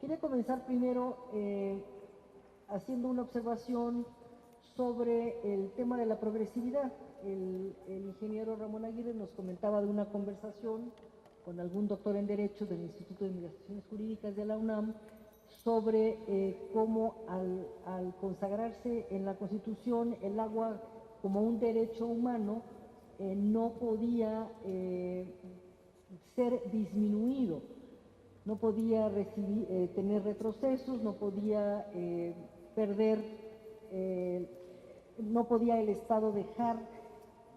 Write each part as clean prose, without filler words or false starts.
quería comenzar primero haciendo una observación sobre el tema de la progresividad. El ingeniero Ramón Aguirre nos comentaba de una conversación con algún doctor en Derecho del Instituto de Investigaciones Jurídicas de la UNAM sobre cómo al consagrarse en la Constitución el agua como un derecho humano no podía ser disminuido, no podía tener retrocesos, no podía perder, no podía el Estado dejar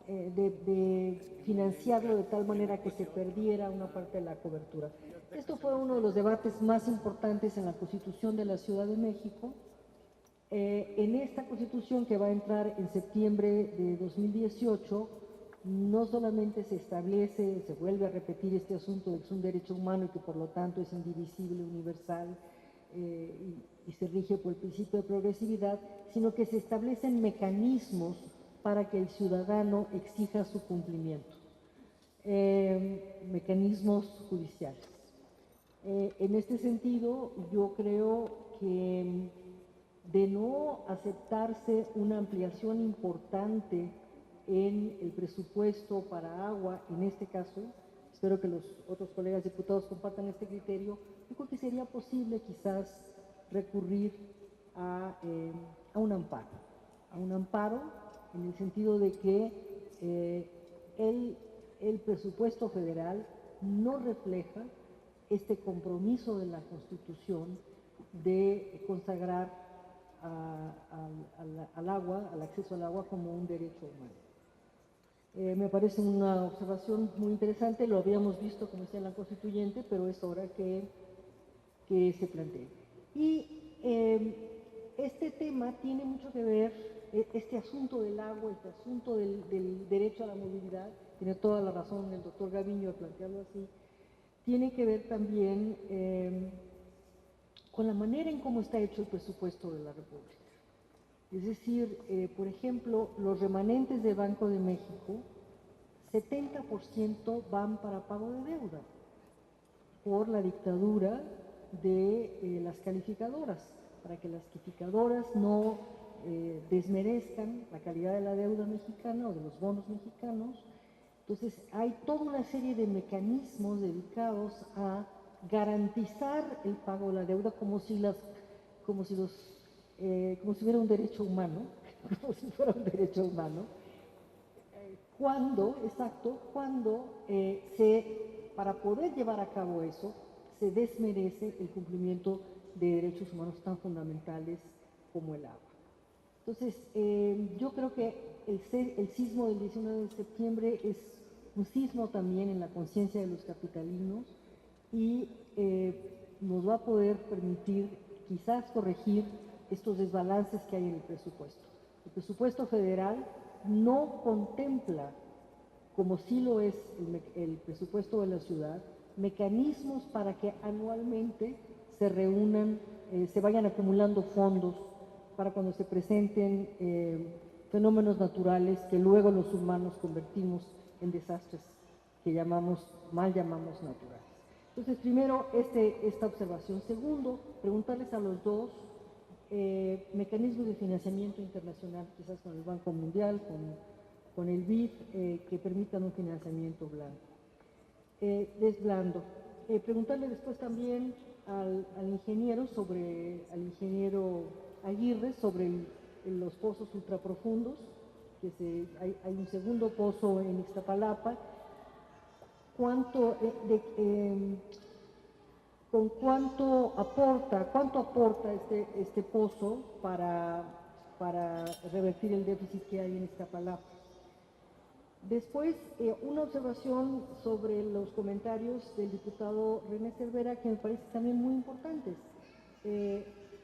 de financiarlo de tal manera que se perdiera una parte de la cobertura. Esto fue uno de los debates más importantes en la Constitución de la Ciudad de México. En esta Constitución, que va a entrar en septiembre de 2018, no solamente se establece, se vuelve a repetir este asunto de que es un derecho humano y que por lo tanto es indivisible, universal y se rige por el principio de progresividad, sino que se establecen mecanismos para que el ciudadano exija su cumplimiento, mecanismos judiciales. En este sentido, yo creo que de no aceptarse una ampliación importante en el presupuesto para agua, en este caso, espero que los otros colegas diputados compartan este criterio, yo creo que sería posible quizás recurrir a un amparo en el sentido de que el presupuesto federal no refleja este compromiso de la Constitución de consagrar al agua, al acceso al agua como un derecho humano. Me parece una observación muy interesante, lo habíamos visto, como decía la Constituyente, pero es hora que se plantee. Y este tema tiene mucho que ver, este asunto del agua, este asunto del derecho a la movilidad, tiene toda la razón el doctor Gaviño de plantearlo así, tiene que ver también con la manera en cómo está hecho el presupuesto de la República. Es decir, por ejemplo, los remanentes de Banco de México, 70% van para pago de deuda por la dictadura de las calificadoras, para que las calificadoras no desmerezcan la calidad de la deuda mexicana o de los bonos mexicanos. Entonces, hay toda una serie de mecanismos dedicados a garantizar el pago de la deuda como si fuera un derecho humano, cuando para poder llevar a cabo eso, se desmerece el cumplimiento de derechos humanos tan fundamentales como el agua. Entonces, yo creo que el sismo del 19 de septiembre es un sismo también en la conciencia de los capitalinos y nos va a poder permitir quizás corregir estos desbalances que hay en el presupuesto. El presupuesto federal no contempla, como sí lo es el presupuesto de la ciudad, mecanismos para que anualmente se reúnan, se vayan acumulando fondos para cuando se presenten fenómenos naturales que luego los humanos convertimos en desastres que mal llamamos naturales. Entonces, primero, esta observación. Segundo, preguntarles a los dos mecanismos de financiamiento internacional, quizás con el Banco Mundial, con el BID, que permitan un financiamiento blando. Preguntarle después también al ingeniero Aguirre sobre los pozos ultraprofundos, hay un segundo pozo en Iztapalapa. ¿Cuánto aporta este pozo para revertir el déficit que hay en Iztapalapa? Después, una observación sobre los comentarios del diputado René Cervera que me parecen también muy importantes.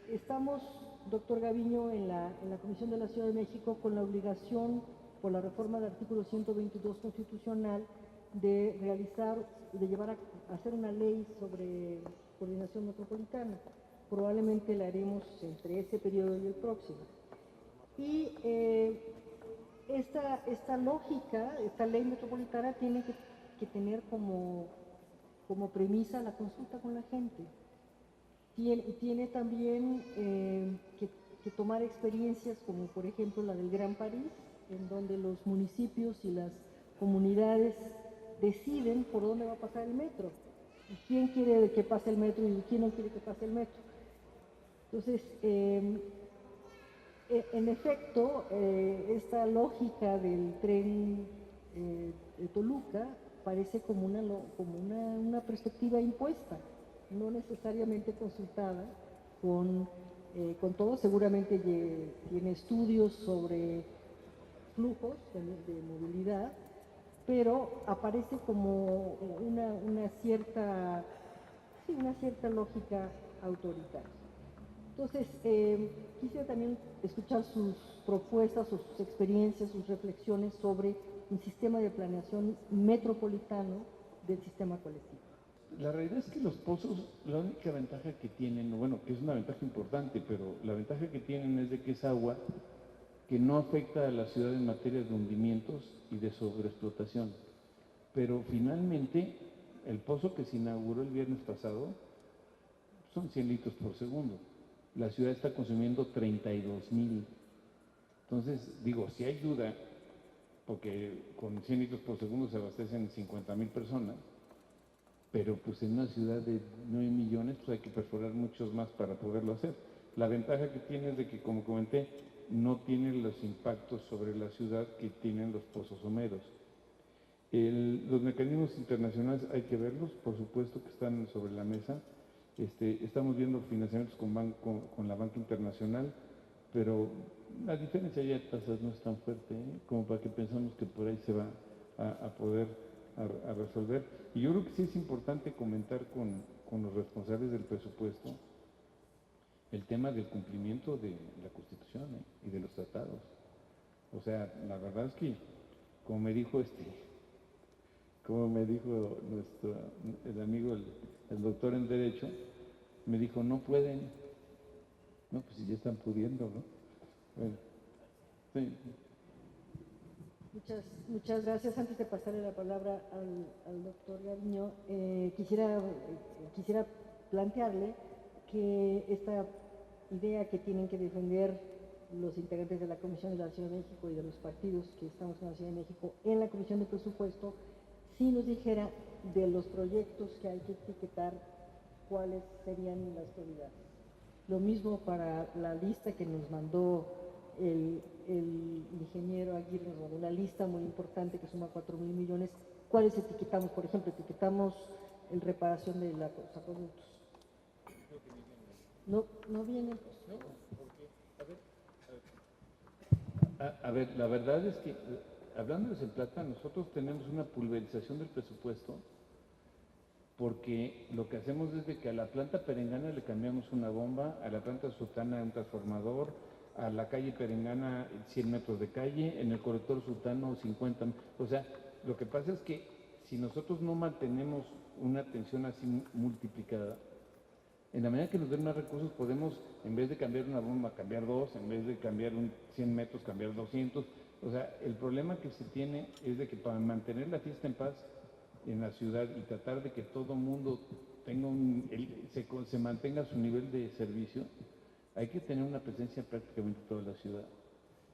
Estamos, doctor Gaviño, en la Comisión de la Ciudad de México con la obligación, por la reforma del artículo 122 constitucional, de llevar a hacer una ley sobre coordinación metropolitana. Probablemente la haremos entre este periodo y el próximo. Y esta lógica, esta ley metropolitana tiene que tener como premisa la consulta con la gente. tiene también que tomar experiencias como por ejemplo la del Gran París, en donde los municipios y las comunidades deciden por dónde va a pasar el metro, y quién quiere que pase el metro y quién no quiere que pase el metro. Entonces, en efecto, esta lógica del tren de Toluca parece como una perspectiva impuesta, no necesariamente consultada con todo. Seguramente tiene estudios sobre flujos de movilidad, pero aparece como una cierta lógica autoritaria. Entonces, quisiera también escuchar sus propuestas, sus experiencias, sus reflexiones sobre un sistema de planeación metropolitano del sistema colectivo. La realidad es que los pozos, la única ventaja que tienen, bueno, que es una ventaja importante, pero la ventaja que tienen es de que es agua que no afecta a la ciudad en materia de hundimientos y de sobreexplotación. Pero finalmente, el pozo que se inauguró el viernes pasado son 100 litros por segundo. La ciudad está consumiendo 32,000. Entonces, digo, si hay duda, porque con 100 litros por segundo se abastecen 50,000 personas, pero pues en una ciudad de 9 millones pues hay que perforar muchos más para poderlo hacer. La ventaja que tiene es de que, como comenté, no tiene los impactos sobre la ciudad que tienen los pozos someros. Los mecanismos internacionales hay que verlos, por supuesto que están sobre la mesa. Estamos viendo financiamientos con la banca internacional, pero la diferencia ya de tasas no es tan fuerte, como para que pensamos que por ahí se va a poder a resolver. Y yo creo que sí es importante comentar con los responsables del presupuesto el tema del cumplimiento de la Constitución y de los tratados. O sea, la verdad es que, como me dijo el amigo, el doctor en Derecho, me dijo, no pueden. No, pues si ya están pudiendo, ¿no? Bueno, sí. Muchas gracias. Antes de pasarle la palabra al doctor Gaviño, quisiera plantearle que esta idea que tienen que defender los integrantes de la Comisión de la Ciudad de México y de los partidos que estamos en la Ciudad de México en la Comisión de Presupuesto, si nos dijera de los proyectos que hay que etiquetar, cuáles serían las prioridades. Lo mismo para la lista que nos mandó el ingeniero Aguirre, nos mandó una lista muy importante que suma 4,000 millones. ¿Cuáles etiquetamos? Por ejemplo, etiquetamos el reparación de los acueductos. No viene. A ver, la verdad es que, hablándoles en plata, nosotros tenemos una pulverización del presupuesto, porque lo que hacemos es de que a la planta Perengana le cambiamos una bomba, a la planta Sultana un transformador, a la calle Perengana 100 metros de calle, en el colector Sultano 50. O sea, lo que pasa es que si nosotros no mantenemos una atención así multiplicada, en la medida que nos den más recursos podemos, en vez de cambiar una bomba, cambiar dos, en vez de cambiar 100 metros, cambiar 200. O sea, el problema que se tiene es de que para mantener la fiesta en paz en la ciudad y tratar de que todo mundo tenga se mantenga su nivel de servicio, hay que tener una presencia prácticamente en toda la ciudad.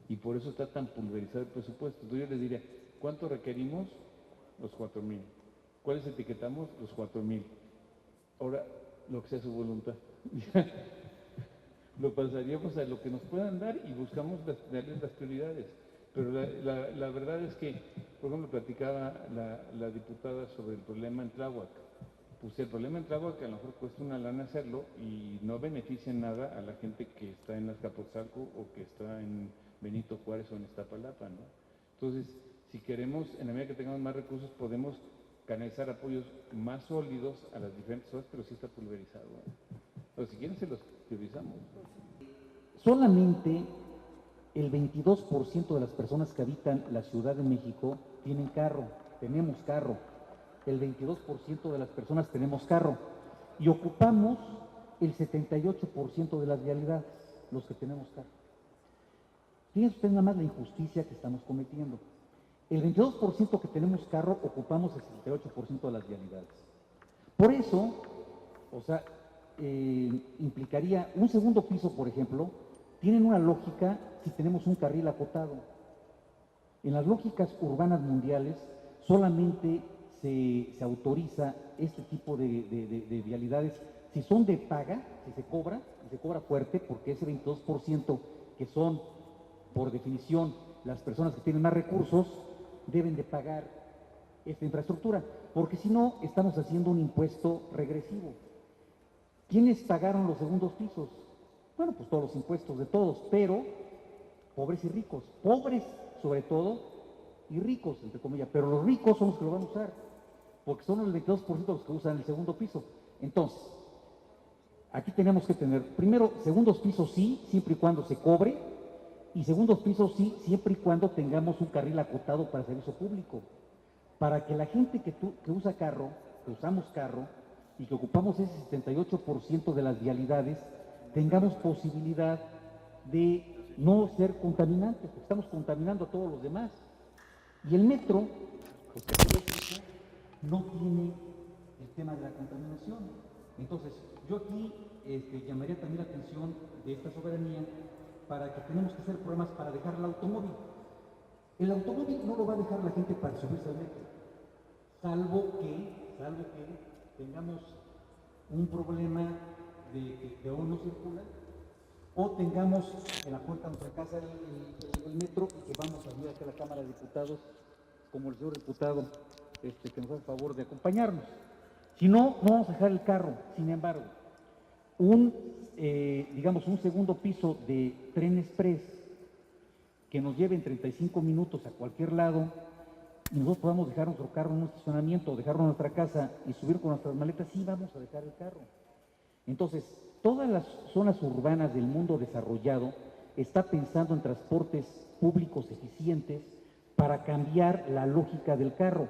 Y por eso está tan pulverizado el presupuesto. Entonces yo les diría, ¿cuánto requerimos? Los 4,000. ¿Cuáles etiquetamos? Los 4,000. Ahora, lo que sea su voluntad. Lo pasaríamos a lo que nos puedan dar y buscamos darles las prioridades. Pero la verdad es que, por ejemplo, platicaba la diputada sobre el problema en Tláhuac. Pues el problema en Tláhuac a lo mejor cuesta una lana hacerlo y no beneficia en nada a la gente que está en Azcapotzalco o que está en Benito Juárez o en Iztapalapa, ¿no? Entonces, si queremos, en la medida que tengamos más recursos, podemos canalizar apoyos más sólidos a las diferentes zonas, pero sí está pulverizado. Pero si quieren se los priorizamos. Solamente el 22% de las personas que habitan la Ciudad de México tienen carro, tenemos carro. El 22% de las personas tenemos carro y ocupamos el 78% de las vialidades, los que tenemos carro. Fíjense ustedes nada más la injusticia que estamos cometiendo. El 22% que tenemos carro ocupamos el 78% de las vialidades. Por eso, o sea, implicaría un segundo piso, por ejemplo, tienen una lógica si tenemos un carril acotado. En las lógicas urbanas mundiales solamente se autoriza este tipo de vialidades si son de paga, si se cobra, y se cobra fuerte, porque ese 22% que son, por definición, las personas que tienen más recursos, deben de pagar esta infraestructura, porque si no, estamos haciendo un impuesto regresivo. ¿Quiénes pagaron los segundos pisos? Bueno, pues todos los impuestos de todos, pero pobres y ricos. Pobres, sobre todo, y ricos, entre comillas. Pero los ricos son los que lo van a usar, porque son el 22% los que usan el segundo piso. Entonces, aquí tenemos que tener, primero, segundos pisos sí, siempre y cuando se cobre, y segundos pisos sí, siempre y cuando tengamos un carril acotado para servicio público. Para que la gente que usa carro, que usamos carro, y que ocupamos ese 78% de las vialidades, tengamos posibilidad de no ser contaminantes, porque estamos contaminando a todos los demás. Y el metro, pues no tiene el tema de la contaminación. Entonces, yo aquí llamaría también la atención de esta soberanía para que tenemos que hacer programas para dejar el automóvil. El automóvil no lo va a dejar la gente para subirse al metro, salvo que tengamos un problema de que aún no circula, o tengamos en la puerta de nuestra casa el metro y que vamos a venir aquí a la Cámara de Diputados, como el señor diputado que nos hace el favor de acompañarnos. Si no, no vamos a dejar el carro. Sin embargo, digamos, un segundo piso de tren express que nos lleve en 35 minutos a cualquier lado, y nosotros podamos dejar nuestro carro en un estacionamiento, dejarlo en nuestra casa y subir con nuestras maletas, sí vamos a dejar el carro. Entonces, todas las zonas urbanas del mundo desarrollado está pensando en transportes públicos eficientes para cambiar la lógica del carro.